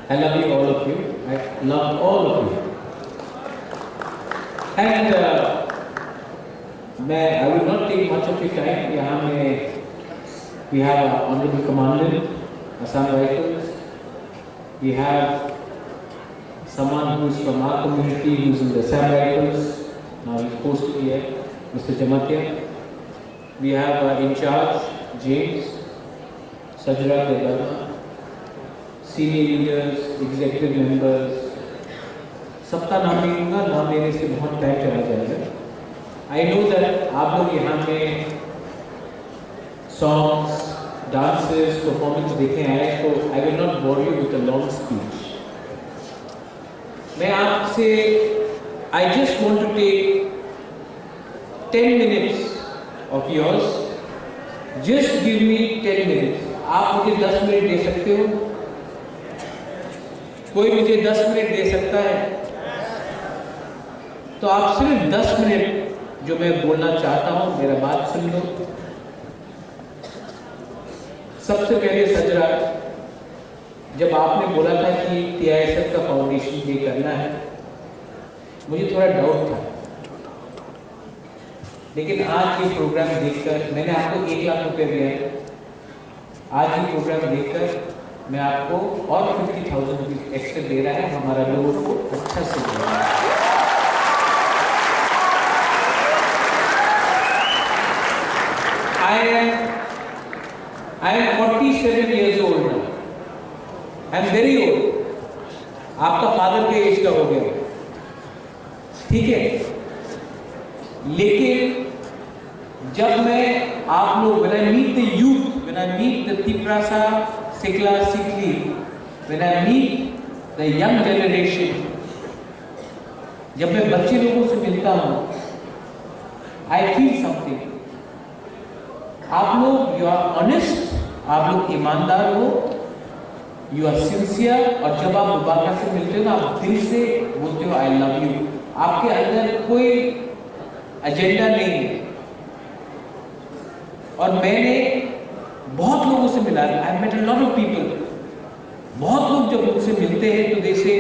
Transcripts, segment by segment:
I love you, all of you. I love all of you. And I will not take much of your time. यहाँ में we have our Honorable Commandant, Assam Rifles. We have someone who is from our community, who is in the Assam Rifles. Now he's posted here, Mr. Jamatia. We have our in charge, James, Sajra Devarma, senior leaders, executive members. सबका नाम नहीं लूँगा, नाम लेने से बहुत time चला जाएगा. I know that आप लोग यहाँ पे songs, dances, performance देखे आए, तो I will not bore you with a long speech. मैं आपसे I just want to take 10 minutes of yours. Just give me 10 minutes. आप मुझे 10 मिनट दे सकते हो? कोई मुझे 10 मिनट दे सकता है? तो आप सिर्फ 10 मिनट जो मैं बोलना चाहता हूं, मेरा बात सुन लो. सबसे पहले सजरा, जब आपने बोला था कि TISF का फाउंडेशन ये करना है, मुझे थोड़ा डाउट था. लेकिन आज ये प्रोग्राम देखकर, मैंने आपको 1 लाख रुपए दिया है. आज ये प्रोग्राम देखकर मैं आपको और 50,000 रुपीज एक्स्ट्रा दे रहा है. हमारा लोगों को अच्छा से दे रहा है. I am 47 years old now. I am very old. आपका फादर के एज का हो गया, ठीक है. लेकिन जब मैं आप लोग, when I meet the youth, when I meet the Tiprasa, Sikla, Sikli, when I meet the young generation, जब मैं बच्चे लोगों से मिलता हूँ, I feel something. आप लोग यू आर ऑनेस्ट, आप लोग ईमानदार हो, यू आर सिंसियर. और जब आप मुबारका से मिलते हो ना, आप दिल से बोलते हो आई लव यू. आपके अंदर कोई एजेंडा नहीं है. और मैंने बहुत लोगों से मिला, I met a lot of people. बहुत लोग जब उनसे मिलते हैं तो जैसे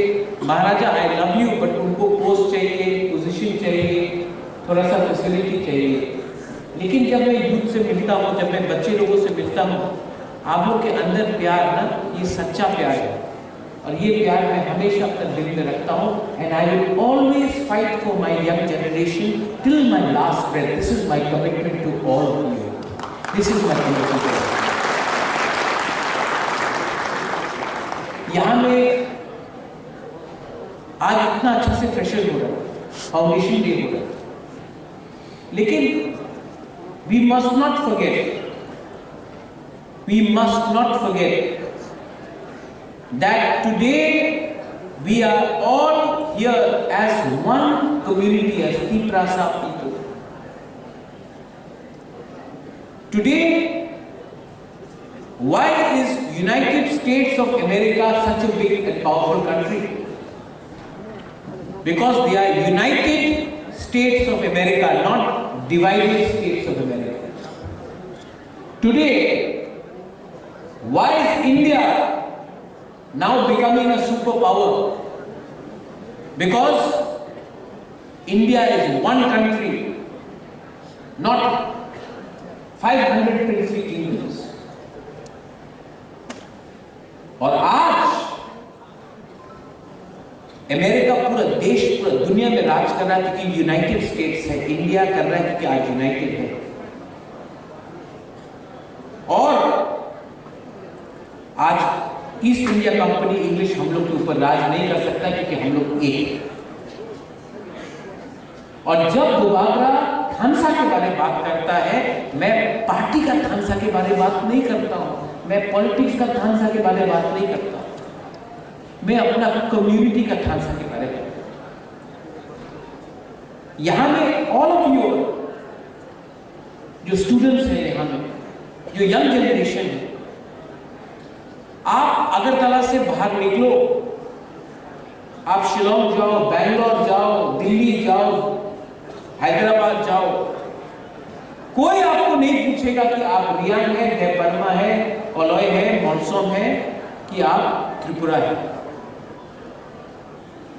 Maharaja I love you, but उनको पोस्ट चाहिए, पोजीशन चाहिए, थोड़ा सा फैसिलिटी चाहिए. लेकिन जब मैं यूथ से मिलता हूँ, जब मैं बच्चे लोगों से मिलता हूँ, आप लोग के अंदर प्यार ना, ये सच्चा प्यार है. और ये प्यार मैं हमेशा अपने दिल में रखता हूँ. And I will always fight for my young generation till my last breath. This is my commitment to all of you. This is my commitment. यहाँ में आज इतना अच्छे से फ्रेशर हो रहा है, फाउंडेशन डे हो रहा है. लेकिन we must not forget that today we are all here as one community, as Tiprasa people. Today, why is United States of America such a big and powerful country? Because they are United States of America, not divided States of America. Today, why is India now becoming a superpower? Because India is one country, not 500 princely kingdoms. और आज America पूरा देश, पूरा दुनिया में राज कर रहा है क्योंकि यूनाइटेड स्टेट्स है. इंडिया कर रहा है क्योंकि आज यूनाइटेड है. और आज ईस्ट इंडिया कंपनी इंग्लिश हम लोग के ऊपर राज नहीं कर सकता क्योंकि हम लोग एक. और जब दोबारा थानसा के बारे में बात करता है, मैं पार्टी का थानसा के बारे में बात नहीं करता हूं, मैं पॉलिटिक्स का थानसा के बारे में बात नहीं करता. मैं अपना कम्युनिटी का थानसा के बारे में. यहां में ऑल ऑफ यू जो स्टूडेंट्स हैं, यहां में जो यंग जनरेशन है, आप अगरतला से बाहर निकलो, आप शिलोंग जाओ, बैंगलोर जाओ, दिल्ली जाओ, हैदराबाद जाओ, कोई आपको नहीं पूछेगा कि आप रियांग है, परमा है, ओलोय है, मॉनसोम है, कि आप त्रिपुरा है.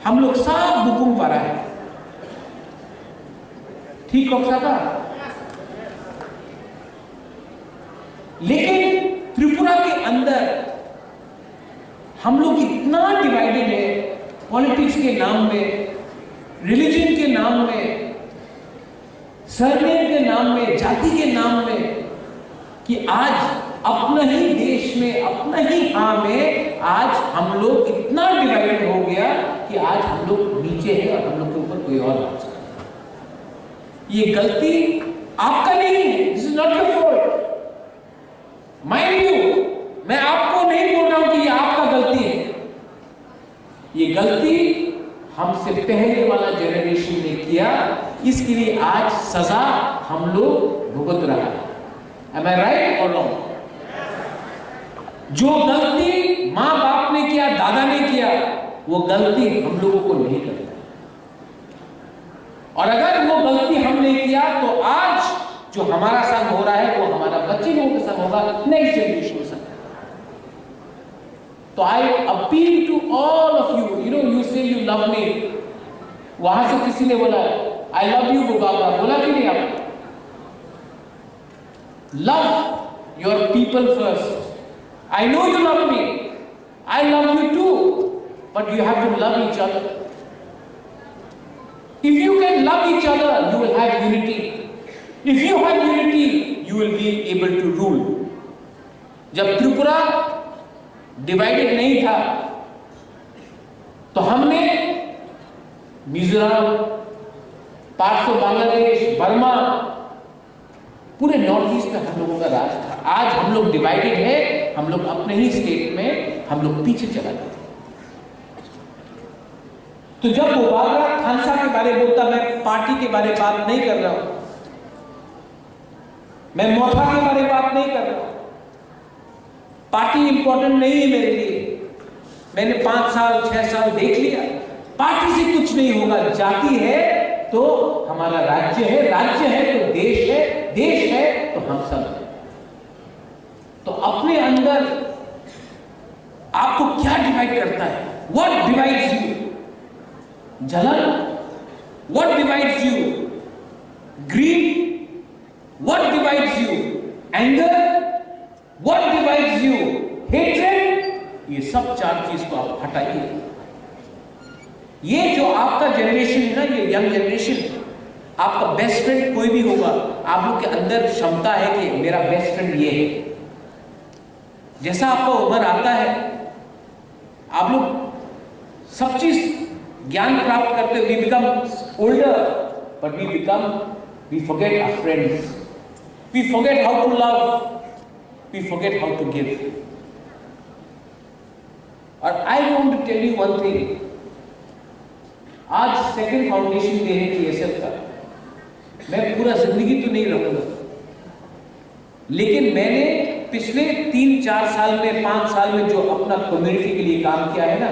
हम लोग सब बुकुम पा रहा है, ठीक कक्षा का। लेकिन त्रिपुरा के अंदर हम लोग इतना डिवाइडेड है, पॉलिटिक्स के नाम में, रिलीजन के नाम में, सरनेम के नाम में, जाति के नाम में, कि आज अपना ही देश में, अपना ही हाँ में आज हम लोग इतना डिवाइडेड हो गया कि आज हम लोग नीचे हैं और हम लोग के ऊपर कोई और राज कर रहा है। ये गलती आपका नहीं है, this is not your fault. Mind you, मैं आपको नहीं बोल रहा हूं कि ये आपका गलती है, ये गलती हमसे पहले वाला जनरेशन ने किया, इसके लिए आज सजा हम लोग भुगत रहा है। Am I right or wrong? जो गलती माँ बाप ने किया, दादा ने किया, वो गलती हम लोगों को नहीं करना। और अगर वो गलती हमने किया तो आज जो हमारा संग हो रहा है वो हमारा बच्चे लोगों के संग होगा, नेक्स्ट जनरेशन के संग। तो I appeal to all of you, you know, you say you love me, वहां से किसी ने बोला आई लव यू बाबा, बोला कि नहीं आप? Love your people first. I know you love me, I love you too, but you have to love each other. If you can love each other, you will have unity. If you have unity, you will be able to rule. जब Tripura divided नहीं था तो हमने Mizoram, parts of Bangladesh, Burma, पूरे north east में हम लोगों का राज था। आज हम लोग डिवाइडेड है, हम लोग अपने ही स्टेट में हम लोग पीछे चला गए। तो जब वो बाबरा खालसा के बारे में बोलता, मैं पार्टी के बारे में बात नहीं कर रहा हूं, मैं मोथा के बारे में बात नहीं कर रहा हूं। पार्टी इंपॉर्टेंट नहीं है मेरे लिए, मैंने 5 साल 6 साल देख लिया, पार्टी से कुछ नहीं होगा। जाति है तो हमारा राज्य है, राज्य है तो देश है, देश है तो हम सब हैं। तो अपने अंदर आपको क्या डिवाइड करता है? What divides you? जलन? What divides you? Greed? What divides you? Anger? What divides you? Hatred? ये सब 4 चीज को आप हटाइए। ये जो आपका जनरेशन है ना, ये यंग जनरेशन, आपका बेस्ट फ्रेंड कोई भी होगा, आप लोग के अंदर क्षमता है कि मेरा बेस्ट फ्रेंड ये है। जैसा आपका उम्र आता है, आप लोग सब चीज ज्ञान प्राप्त करते, we become older, but we forget our friends, we forget how to love, we forget how to give. और I want to tell you one thing, आज सेकंड फाउंडेशन डे है TSF का। मैं पूरा जिंदगी तो नहीं रहूंगा, लेकिन मैंने पिछले 3-4 साल में, 5 साल में जो अपना कम्युनिटी के लिए काम किया है ना,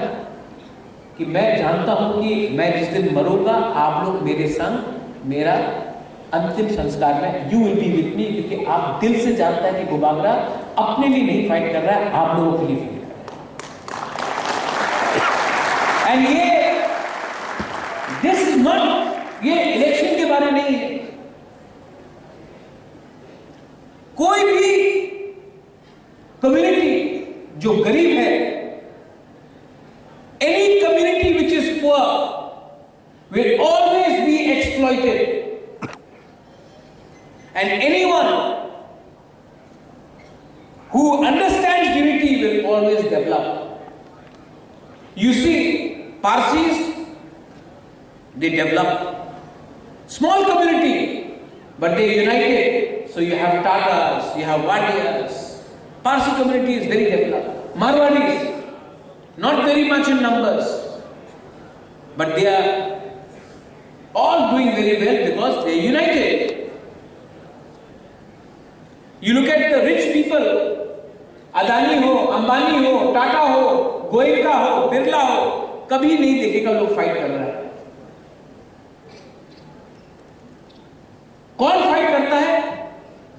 कि मैं जानता हूं कि मैं जिस दिन मरूंगा, आप लोग मेरे संग मेरा अंतिम संस्कार में you will be with me, क्योंकि आप दिल से जानता है कि गोबागरा अपने लिए नहीं फाइट कर रहा है, आप लोगों के लिए फाइट कर रहा है। एंड ये दिस इज नॉट, ये इलेक्शन के बारे नहीं है। कोई भी कम्युनिटी जो गरीब है, any community which is poor will always be exploited, and anyone who understands unity will always develop. You see, Parsis, they develop small community, but they united. So you have Tatas, you have Wadiyas. Parsi community is very developed. Marwadis, not very much in numbers, but they are all doing very well because they are united. You look at the rich people, Adani हो, Ambani हो, Tata हो, Goenka हो, Birla हो, कभी नहीं देखेगा लोग fight कर रहा है। कौन फाइट करता है?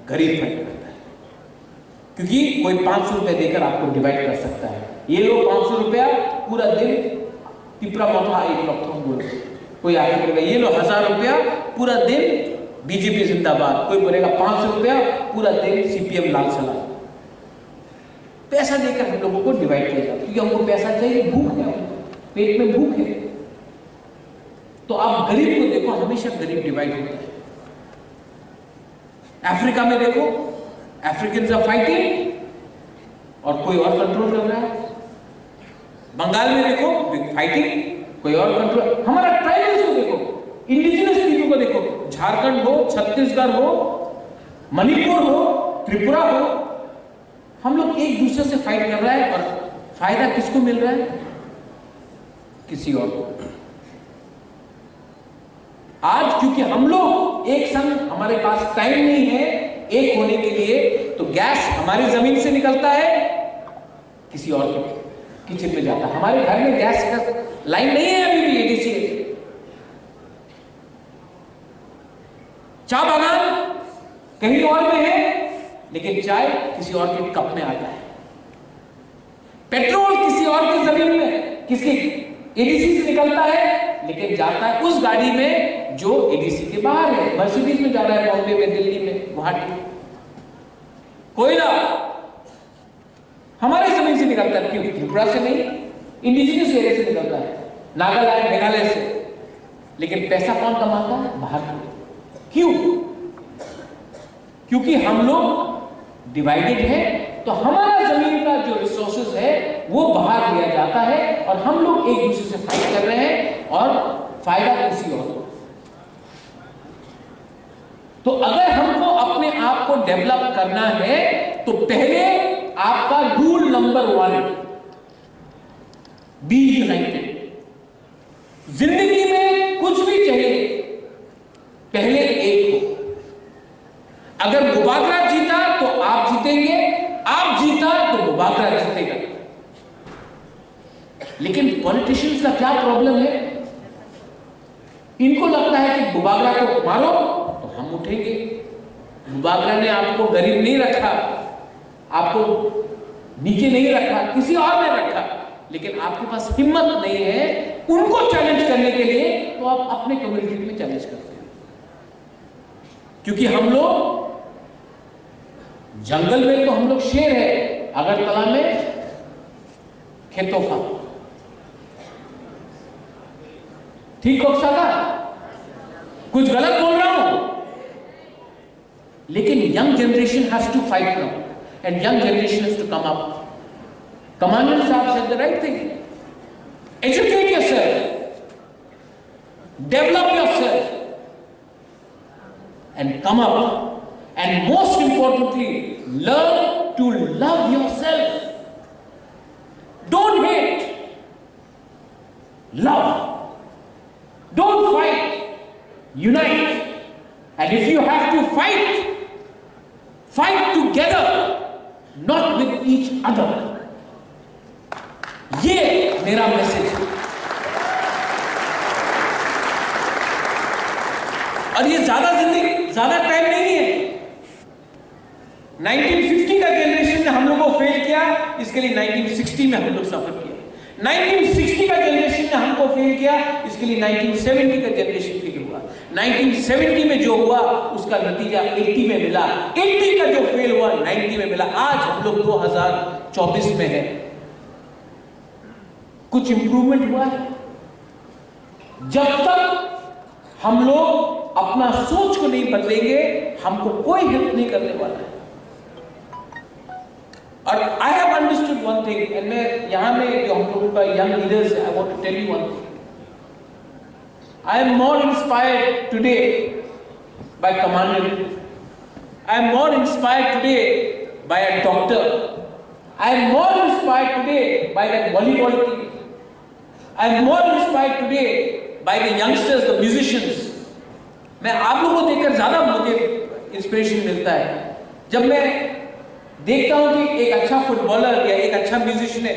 गरीब फाइट करता है, क्योंकि कोई 500 रुपए देकर आपको डिवाइड कर सकता है। ये लोग 500 रुपया पूरा दिन पिपरा मोथा एक लॉकडाउन बोल, कोई आगे बोलेगा ये लो 1000 रुपया पूरा दिन बीजेपी जिंदाबाद, कोई बोलेगा 500 रुपया पूरा दिन सीपीएम लाल सलाम। पैसा देकर हम लोगों को डिवाइड किया जाता है, क्योंकि हमको पैसा चाहिए, भूख है, पेट में भूख है। तो आप गरीब को देखो, हमेशा गरीब डिवाइड होता है। अफ्रीका में देखो, अफ्रीकन्स आर फाइटिंग और कोई और कंट्रोल कर रहा है। बंगाल में देखो फाइटिंग, कोई और कंट्रोल। हमारा ट्राइबल्स को देखो, इंडिजिनस पीपल को देखो, झारखंड हो, छत्तीसगढ़ हो, मणिपुर हो, त्रिपुरा हो, हम लोग एक दूसरे से फाइट कर रहा है और फायदा किसको मिल रहा है? किसी और को। आज क्योंकि हम लोग एक संग, हमारे पास टाइम नहीं है एक होने के लिए, तो गैस हमारी जमीन से निकलता है, किसी और के किचन में जाता है। हमारे घर में गैस का लाइन नहीं है अभी भी एडीसी। चाय बागान कहीं और में है, लेकिन चाय किसी और के कप में आता है। पेट्रोल किसी और की जमीन में, किसी एडीसी से निकलता है, लेकिन जाता है उस गाड़ी में जो एडीसी के बाहर है। मर्सिडीज में जा रहा है, बॉम्बे में, दिल्ली में, गुवाहाटी। कोयला हमारे जमीन से निकलता है, क्यों? त्रिपुरा से नहीं, इंडिजिनियस एरिया से निकलता है, नागालैंड, मेघालय से। लेकिन पैसा कौन कमाता है? बाहर से। क्यों? क्योंकि हम लोग डिवाइडेड है, तो हमारा जमीन का जो रिसोर्सेज है वो बाहर दिया जाता है और हम लोग एक दूसरे से फाइट कर रहे हैं और फायदा किसी और को। तो अगर हमको अपने आप को डेवलप करना है तो पहले आपका रूल नंबर 1, बी यूनाइटेड। जिंदगी में कुछ भी चाहिए, पहले एक हो। अगर मुबागरा जीता तो आप जीतेंगे, आप जीता तो मुबागरा जीतेगा। लेकिन पॉलिटिशियंस का क्या प्रॉब्लम है? इनको लगता है कि मुबागरा को मारो तो हम उठेंगे। मुबागरा ने आपको गरीब नहीं रखा, आपको नीचे नहीं रखा, किसी और ने रखा, लेकिन आपके पास हिम्मत नहीं है उनको चैलेंज करने के लिए, तो आप अपने कम्युनिटी में चैलेंज करते हैं। क्योंकि हम लोग जंगल में तो हम लोग शेर है, अगरतला में खेतों का। ठीक हो सकता? कुछ गलत बोल रहा हूं? लेकिन young generation has to fight now and young generation has to come up. Commander साहब said the right thing. Educate yourself, develop yourself, and come up. And most importantly, learn to love yourself. Don't hate. Love. Don't fight. Unite. And if you have to fight, fight together, not with each other. ये मेरा message है। और ये ज्यादा time नहीं है। 1950 का generation ने हम लोगों को फेल किया, इसके लिए 1960 में हम लोग सफर किया। 1960 का जनरेशन ने हमको फेल किया, इसके लिए 1970 का जनरेशन फेल हुआ। 1970 में जो हुआ उसका नतीजा 80 में मिला, 80 का जो फेल हुआ 90 में मिला। आज हम लोग 2024 में है। कुछ इंप्रूवमेंट हुआ है? जब तक हम लोग अपना सोच को नहीं बदलेंगे, हमको कोई हेल्प नहीं करने वाला है। और I have understood one thing, and मैं यहां में जो हम लोगों का यंग लीडर्स है, I want to tell you one thing. I am more inspired today by commander, I am more inspired today by a doctor, I am more inspired today by that volleyball team, I am more inspired today by the youngsters, the musicians. मैं आप लोगों को देखकर ज्यादा मुझे inspiration मिलता है। जब मैं देखता हूं कि एक अच्छा फुटबॉलर या एक अच्छा म्यूजिशियन है,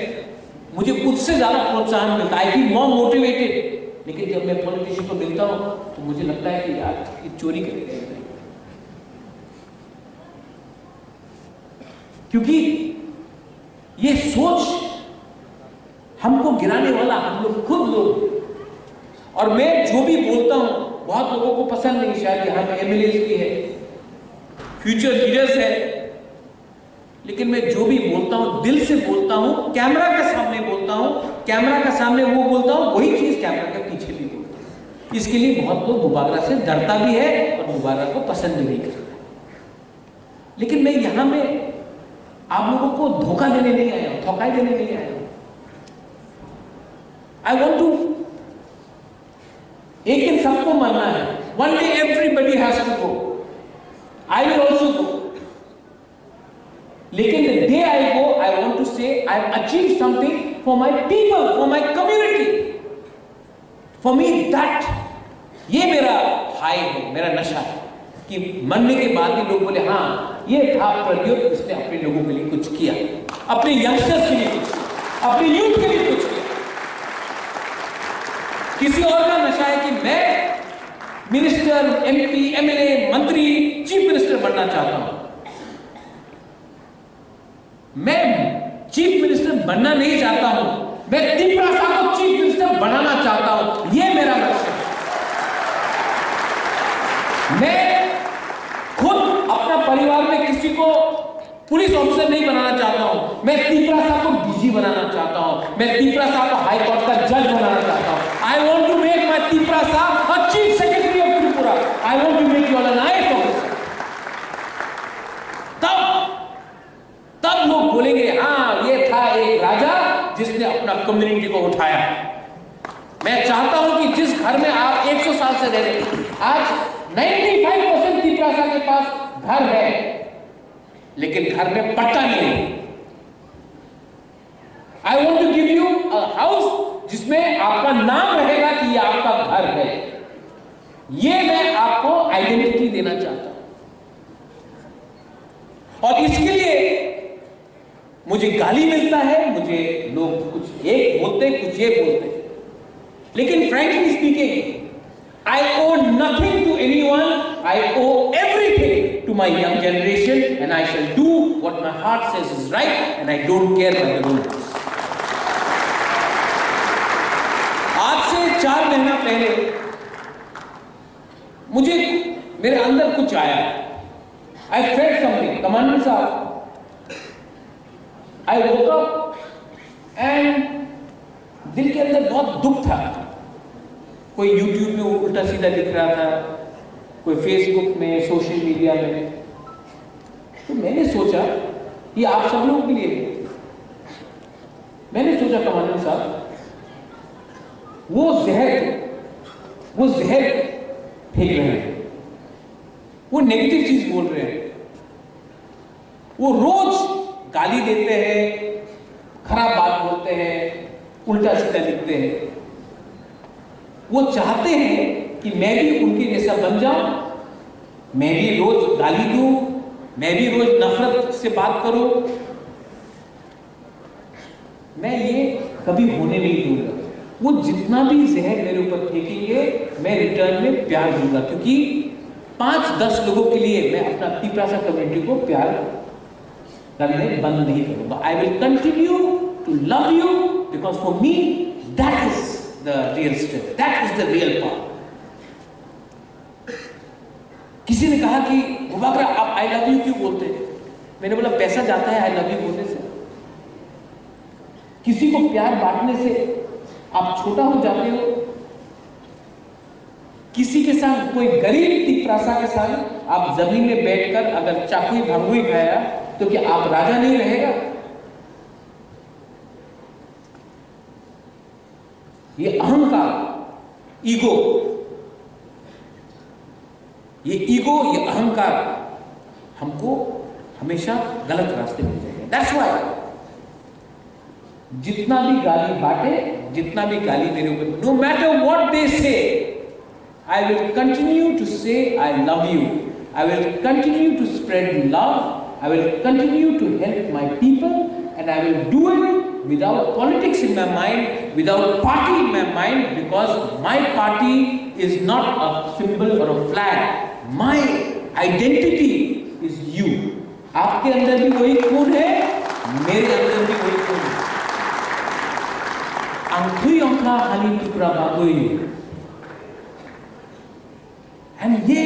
मुझे उससे ज्यादा प्रोत्साहन मिलता है, आई फील मोर मोटिवेटेड। लेकिन जब मैं पॉलिटिशियन को मिलता हूं तो मुझे लगता है कि यार ये चोरी करेगा, क्योंकि ये सोच हमको गिराने वाला हम लोग खुद लोग। और मैं जो भी बोलता हूं बहुत लोगों को पसंद नहीं, शायद यहाँ पे एमएलए भी है, फ्यूचर लीडर्स है, लेकिन मैं जो भी बोलता हूं दिल से बोलता हूं, कैमरा के सामने बोलता हूं, कैमरा के सामने वो बोलता हूं, वही चीज कैमरा के पीछे भी बोलता हूं। इसके लिए बहुत लोग मुबारक से डरता भी है और मुबारक को पसंद भी नहीं करता। लेकिन मैं यहां में आप लोगों को धोखा देने नहीं आया हूं, धोखाई देने नहीं आया हूं। आई वॉन्ट टू, एक दिन सबको मरना है, one day everybody has to go, I will also go. लेकिन the day I go, I want to say I have achieved something for my people, for my community. For me that, ये मेरा high है, मेरा नशा है कि मरने के बाद भी लोग बोले हाँ ये था प्रद्योत, इसने अपने लोगों के लिए कुछ किया, अपने यंगस्टर्स के लिए कुछ किया, अपने यूथ के लिए कुछ किया। किसी और का नशा है कि मैं मिनिस्टर, एमपी, एमएलए, मंत्री, चीफ मिनिस्टर बनना चाहता हूं। मैं चीफ मिनिस्टर बनना नहीं चाहता हूं, मैं त्रिपुरा को चीफ मिनिस्टर बनाना चाहता हूं, यह मेरा लक्ष्य है। मैं खुद अपना परिवार में किसी को पुलिस ऑफिसर नहीं बनाना चाहता हूं, मैं त्रिपुरा साहब को डीजी बनाना चाहता हूं, मैं त्रिपुरा साहब को हाई कोर्ट का जज बनाना चाहता हूं। I want to make my Tripura साहब a chief secretary of Tripura. I want to make you all an IAS officer. तब लोग बोलेंगे हाँ ये था एक राजा जिसने अपना कम्युनिटी को उठाया। मैं चाहता हूं कि जिस घर में आप 100 साल से रह रहे हैं, आज 95% त्रिपुरा के पास घर है, लेकिन घर में पट्टा नहीं है। I want to give you a house जिसमें आपका नाम रहेगा कि ये आपका घर है। ये मैं आपको आइडेंटिटी देना चाहता हूं। और इसके लिए मुझे गाली मिलता है, मुझे लोग कुछ एक बोलते कुछ ये बोलते, लेकिन frankly speaking I owe nothing to anyone. I owe everything to my young generation, and I shall do what my heart says is right, and I don't care what the rules. आज से 4 महीना पहले मुझे मेरे अंदर कुछ आया। I felt something. Commander साहब, I woke up and दिल के अंदर बहुत दुख था। कोई YouTube में उल्टा सीधा लिख रहा था, कोई Facebook में, सोशल मीडिया में। तो मैंने सोचा ये आप सब लोगों के लिए है। मैंने सोचा कमांडर साहब वो जहर फेंक रहे हैं, वो नेगेटिव चीज बोल रहे हैं, वो रोज गाली देते हैं, खराब बात बोलते हैं, उल्टा सीधा लिखते हैं। वो चाहते हैं कि मैं भी उनके जैसा बन जाऊं, मैं भी रोज गाली दूं, मैं भी रोज नफरत से बात करूं। मैं ये कभी होने नहीं दूंगा। वो जितना भी जहर मेरे ऊपर फेंकेंगे, मैं रिटर्न में प्यार दूंगा, क्योंकि 5-10 लोगों के लिए मैं अपना त्रिपुरा कम्युनिटी को प्यार करने बंद नहीं करूंगा। I will continue to love you because for me that is the real strength, that is the real power. किसी ने कहा कि मुबारक आप आई लव यू क्यों बोलते हैं? मैंने बोला पैसा जाता है आई लव यू बोलने से। किसी को प्यार बांटने से आप छोटा हो जाते हो। किसी के साथ कोई गरीब त्रिपुरा के साथ आप जमीन में बैठकर अगर चाकू भांगुई खाया तो क्या आप राजा नहीं रहेगा? ये अहंकार, ईगो, ये अहंकार हमको हमेशा गलत रास्ते में ले जाएगा। दैट्स व्हाई जितना भी गाली बांटे, जितना भी गाली मेरे ऊपर, नो मैटर व्हाट दे से, आई will continue to say I love you, I will continue to spread love, I will continue to help my people, and I will do it without politics in my mind, without party in my mind, because my party is not a symbol or a flag. My identity is you. आपके अंदर भी वही खून है, मेरे अंदर भी वही खून है। आंखुई आंखा हानि टुकड़ा बागुई। एंड ये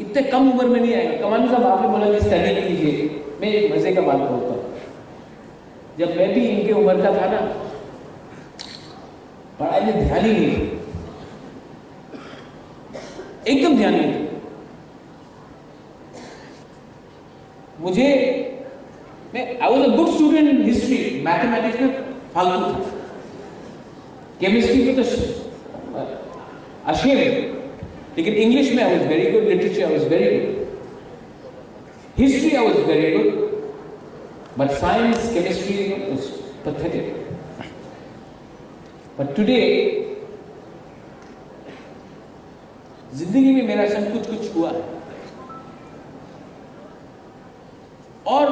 इतने कम उम्र में नहीं आएगा। कमानी साहब आपने बोला कि स्टडी कीजिए, मैं एक मजे का बात बोलता हूँ। जब मैं भी इनके उम्र का था ना, पढ़ाई में ध्यान ही नहीं, एकदम ध्यान नहीं। मुझे I was a good student in history, mathematics में फालतू था, केमिस्ट्री में तो अशेम, लेकिन इंग्लिश में I was very good, literature I was very good, history I was very good, but science chemistry was pathetic. But today जिंदगी में मेरा संग कुछ हुआ है। और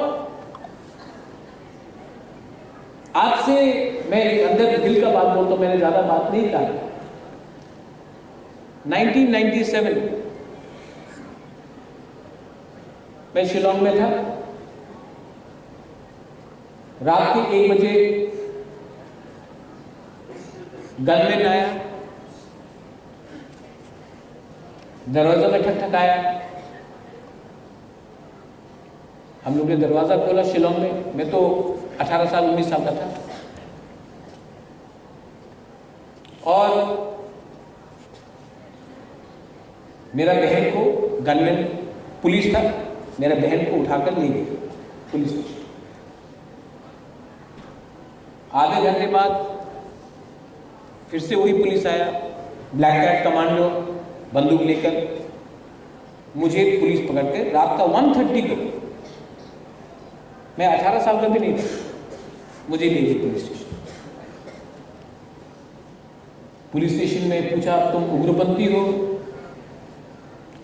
आज से मैं अंदर दिल का बात बोलता हूं, मैंने ज्यादा बात नहीं कहा। 1997 मैं शिलोंग में था। रात के 1 बजे गनमैन आया, दरवाजा में ठकठकाया। हम लोग ने दरवाजा खोला शिलोंग में। मैं तो 18 साल 19 साल का था। और मेरा बहन को गनमैन, पुलिस था, मेरा बहन को उठाकर ले गई पुलिस स्टेशन। आधे घंटे बाद फिर से वही पुलिस आया, ब्लैक कैट कमांडो, बंदूक लेकर। मुझे पुलिस पकड़कर रात का 1:30 को, मैं 18 साल का भी नहीं था, मुझे ले गई पुलिस स्टेशन। पुलिस स्टेशन में पूछा, तुम उग्रपंथी हो?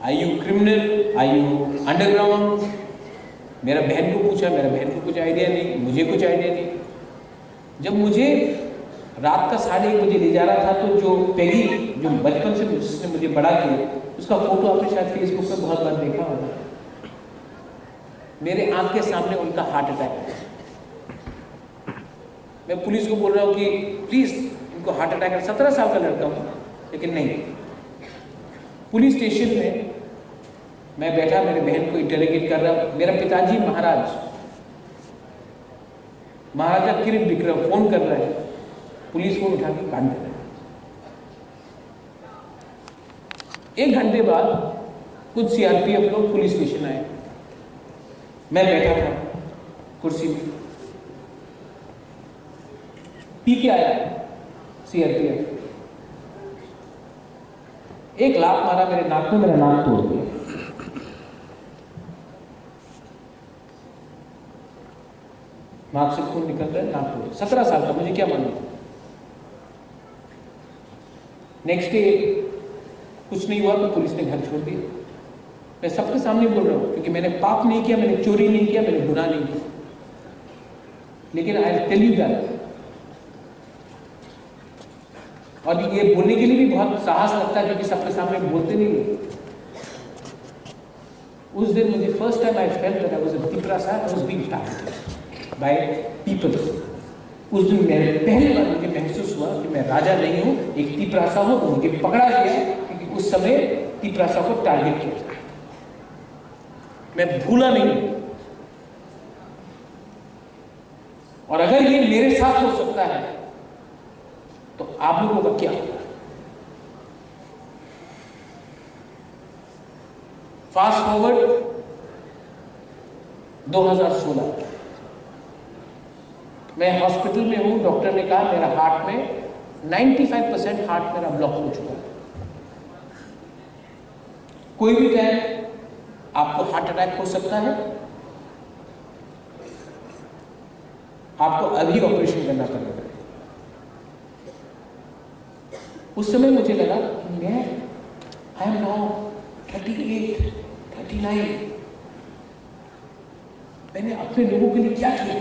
I you criminal? I you underground? मेरा बहन को पूछा, मेरा बहन को कुछ आइडिया नहीं, मुझे कुछ आइडिया नहीं। जब मुझे रात का 1:30 बजे ले जा रहा था, तो जो पेगी, जो बचपन से जिसने मुझे बड़ा किया, उसका फोटो आपने शायद फेसबुक पे बहुत बार देखा होगा। मेरे आंख के सामने उनका हार्ट अटैक है। मैं पुलिस को बोल रहा हूँ कि प्लीज इनको हार्ट अटैक है। 17 साल का लड़का हूँ, लेकिन नहीं। पुलिस स्टेशन में मैं बैठा, मेरे बहन को इंटरोगेट कर रहा। मेरा पिताजी महाराजा किरीट विक्रम फोन कर रहे हैं, पुलिस को उठा के काट दे रहे हैं। 1 घंटे बाद कुछ सीआरपीएफ लोग पुलिस स्टेशन आए। मैं बैठा था कुर्सी में, पी के आया सीआरपीएफ, एक लात मारा मेरे नाक में, मेरा नाक तोड़ दिया। नाक से खून निकल रहा है, नाक तोड़। 17 साल का, मुझे क्या मालूम। नेक्स्ट डे कुछ नहीं हुआ तो पुलिस ने घर छोड़ दिया। मैं सबके सामने बोल रहा हूँ, क्योंकि मैंने पाप नहीं किया, मैंने चोरी नहीं किया, मैंने गुनाह नहीं किया। लेकिन आई टेल यू दैट, और ये बोलने के लिए भी बहुत साहस लगता है, क्योंकि सबके सामने बोलते नहीं। उस दिन मुझे first time I felt that I was a पिपरासा, I was being targeted by people. उस दिन मेरे पहली बार मुझे महसूस हुआ कि मैं राजा नहीं हूं, एक पिपरासा हूं। तो मुझे पकड़ा गया, क्योंकि उस समय पिपरासा को टारगेट किया था। मैं भूला नहीं। और अगर ये मेरे साथ हो सकता है, तो आप लोगों का क्या होगा? फास्ट फॉरवर्ड 2016, मैं हॉस्पिटल में हूं। डॉक्टर ने कहा मेरा हार्ट में 95% हार्ट मेरा ब्लॉक हो चुका है। कोई भी टाइम आपको हार्ट अटैक हो सकता है, आपको अभी ऑपरेशन करना पड़ेगा। उस समय मुझे लगा कि मैं आई एम नाउ 38, 39, मैंने अपने लोगों के लिए क्या किया?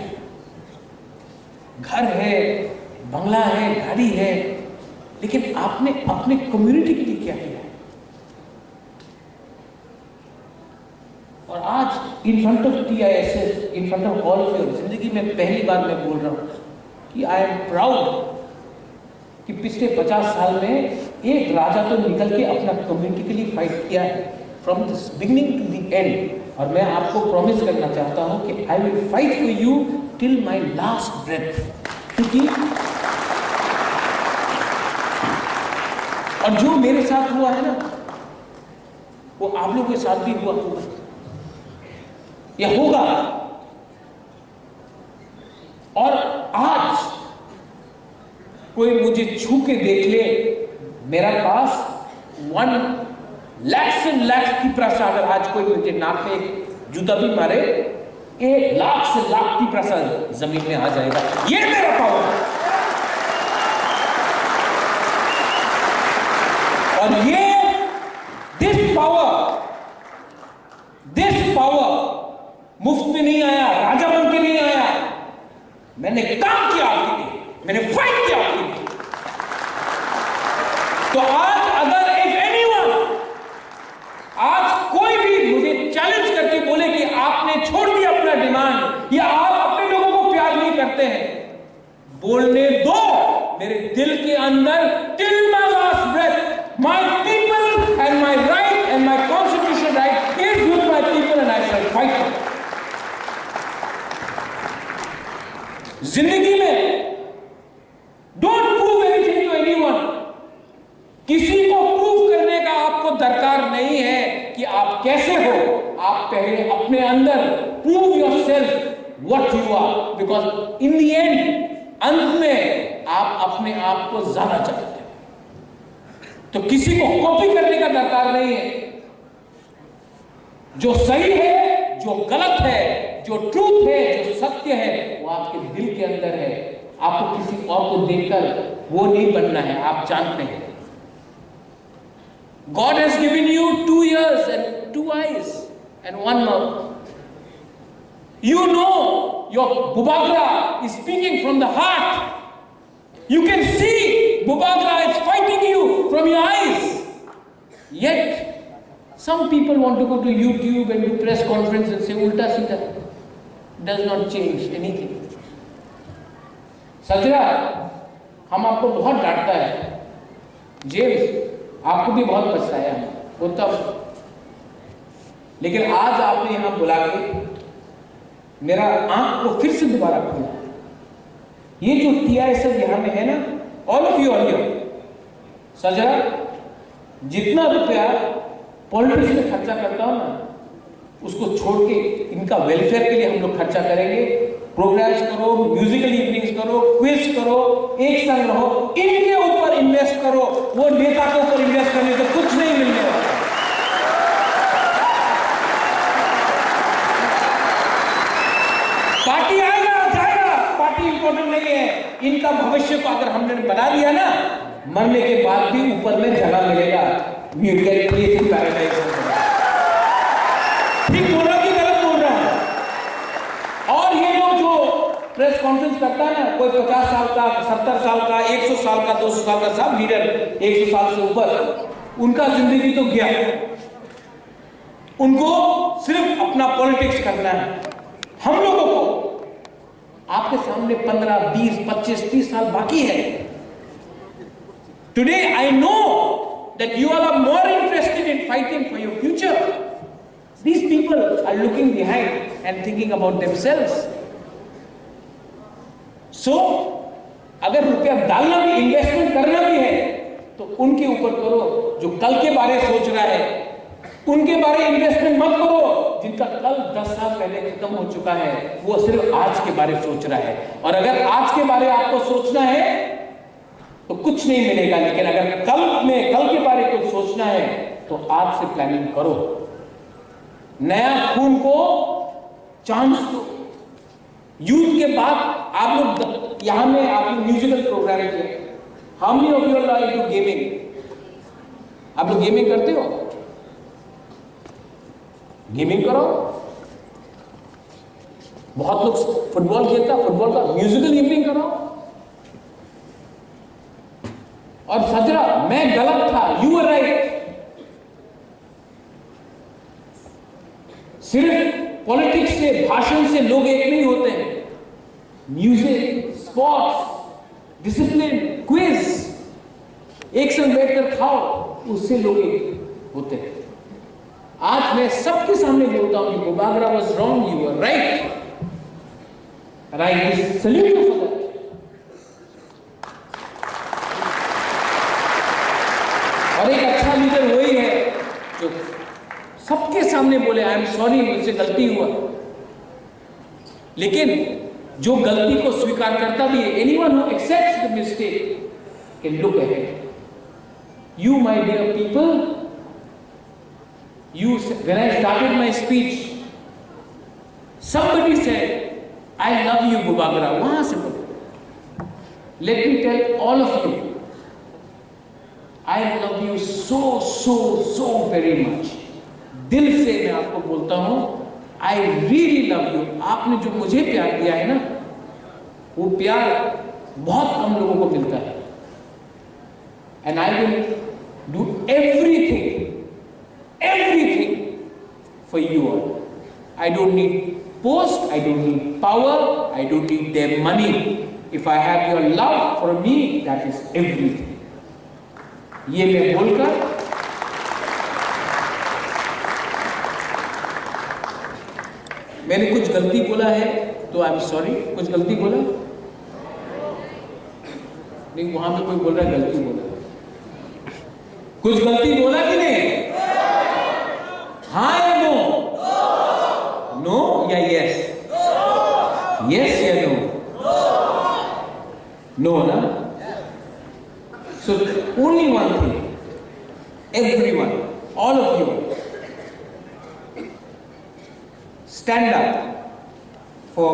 घर है, बंगला है, गाड़ी है, लेकिन आपने अपने कम्युनिटी के लिए क्या किया? और आज in front of TISS, in front of all of you, जिंदगी में पहली बार मैं बोल रहा हूं कि आई एम प्राउड कि पिछले 50 साल में एक राजा तो निकल के अपना कम्युनिटी के लिए फाइट किया है from the beginning to the end. और मैं आपको प्रॉमिस करना चाहता हूं कि I will fight for you till my last breath. क्योंकि और जो मेरे साथ हुआ है ना, वो आप लोगों के साथ भी हुआ होगा या होगा। और आज कोई मुझे छू के देख ले, मेरा पास 1 लाख की प्रसाद, अगर आज कोई मुझे नाक में एक जूता भी मारे, 1 लाख से लाख की प्रसाद जमीन में आ जाएगा। ये मेरा पावर है। और ये दिस पावर मुफ्त में नहीं आया, राजा बन के नहीं आया। मैंने काम किया आपके लिए, मैंने फाइट किया आपके लिए। तो आज अगर इफ एनीवन, आज कोई भी मुझे चैलेंज करके बोले कि आपने छोड़ दिया अपना डिमांड या आप अपने लोगों को प्यार नहीं करते हैं, बोलने दो। मेरे दिल के अंदर till my last breath my people and my right and my constitution right is with my people and I shall fight. जिंदगी में don't prove anything to anyone. किसी को प्रूव करने का आपको दरकार नहीं है कि आप कैसे हो। आप पहले अपने अंदर prove yourself what you are, because in the end, अंत में आप अपने आप को ज्यादा चाहते हैं। तो किसी को कॉपी करने का दरकार नहीं है। जो सही है, जो गलत है, जो ट्रूथ है, जो सत्य है, वो आपके दिल के अंदर है। आपको किसी और को देखकर वो नहीं बनना है, आप जानते हैं। God has given you 2 ears and 2 eyes and 1 mouth. You know your Bubagra is speaking from the heart. You can see Bubagra is fighting you from your eyes. Yet, some people want to go to YouTube and do press conference and say ulta सीधा. Does not change anything. सजरा, हम आपको बहुत डांटता है। James, आपको भी बहुत पछताया वो तब, लेकिन आज आपने यहां बुला के मेरा आंख को फिर से दोबारा खोला। ये जो TISF यहां में है ना, all of you are here. सजरा, जितना रुपया पॉलिटिक्स में खर्चा करता हूं ना, उसको छोड़ के इनका वेलफेयर के लिए हम लोग खर्चा करेंगे। प्रोग्राम्स करो, म्यूजिकल इवनिंग्स करो, क्विज करो, एक संग रहो, इनके ऊपर इन्वेस्ट करो। वो नेता के ऊपर इन्वेस्ट करने से कुछ नहीं मिलने वाला। पार्टी आएगा जाएगा, पार्टी इंपॉर्टेंट नहीं है। इनका भविष्य को अगर हमने बना लिया ना, मरने के बाद भी ऊपर में जगह मिलेगा। ठीक बोल रहा कि गलत बोल रहा है? और ये लोग जो प्रेस कॉन्फ्रेंस करता है ना, कोई 50 साल का, 70 साल का, 100 साल का, 200 साल का, सब लीडर 100 साल से ऊपर, उनका जिंदगी तो गया। उनको सिर्फ अपना पॉलिटिक्स करना है। हम लोगों को आपके सामने 15, 20, 25, 30 साल बाकी है। Today I know that you are more interested in fighting for your future. These people are looking behind and thinking about themselves. So, अगर रुपया डालना भी, इन्वेस्टमेंट करना भी है, तो उनके ऊपर करो जो कल के बारे सोच रहा है। उनके बारे इन्वेस्टमेंट मत करो जिनका कल 10 साल पहले खत्म हो चुका है। वो सिर्फ आज के बारे सोच रहा है। और अगर आज के बारे आपको सोचना है तो कुछ नहीं मिलेगा, लेकिन अगर कल के बारे को सोचना है तो आज से प्लानिंग करो। नया खून को चांस दो। यूथ के बाद आप लोग यहां में आपने म्यूजिकल प्रोग्राम किए। How many of you are into gaming? आप लोग गेमिंग करते हो? गेमिंग करो। बहुत लोग फुटबॉल खेलता, फुटबॉल का म्यूजिकल इवनिंग करो। और सजरा, मैं गलत था, यू आर राइट। सिर्फ पॉलिटिक्स से, भाषण से लोग एक नहीं होते हैं। म्यूजिक, स्पोर्ट्स, डिसिप्लिन, क्विज, एक संग बैठकर खाओ, उससे लोग एक होते हैं। आज मैं सबके सामने बोलता हूं कि Bubagra was wrong, you were right, and I salute you for that. और एक अच्छा लीडर वही है जो सबके सामने बोले आई एम सॉरी, मुझसे गलती हुआ, लेकिन जो गलती को स्वीकार करता भी है, anyone who accepts the mistake can look ahead. You, my dear people, when I started my speech, somebody said, I love you, Bubagra. Wahan se bolo. Let me tell all of you, I love you so very much. दिल से मैं आपको बोलता हूं, I really love you. आपने जो मुझे प्यार दिया है ना, वो प्यार बहुत कम लोगों को मिलता है. And I will do everything for you all. I don't need post, I don't need power, I don't need their money. If I have your love for me, that is everything. ये मैं बोलकर मैंने कुछ गलती बोला है तो I am sorry. कुछ गलती बोला नहीं, वहां पे कोई बोल रहा है गलती बोला. कुछ गलती बोला कि नहीं? हाँ या नो? नो या यस? यस या नो? नो ना? So only one thing, everyone, all of you, stand up for